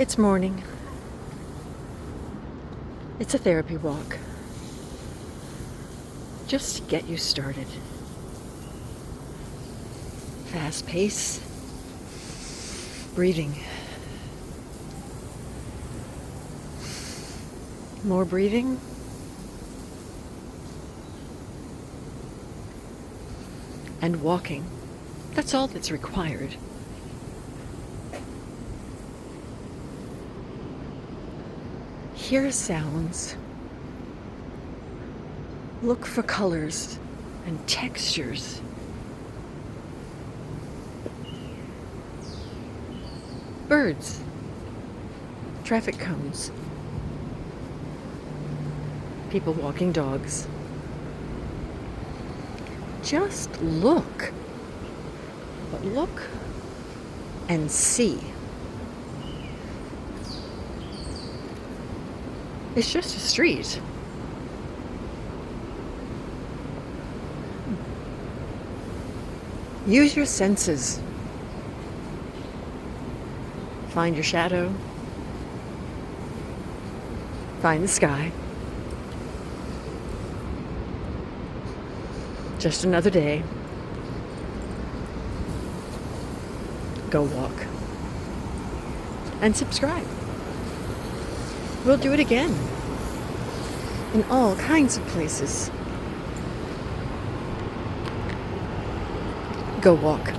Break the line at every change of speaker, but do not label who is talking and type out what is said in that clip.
It's morning. It's a therapy walk. Just to get you started. Fast pace. Breathing. More breathing. And walking. That's all that's required. Hear sounds. Look for colors and textures. Birds. Traffic cones. People walking dogs. Just look. But look and see. It's just a street. Use your senses. Find your shadow. Find the sky. Just another day. Go walk. And subscribe. We'll do it again. In all kinds of places. Go walk.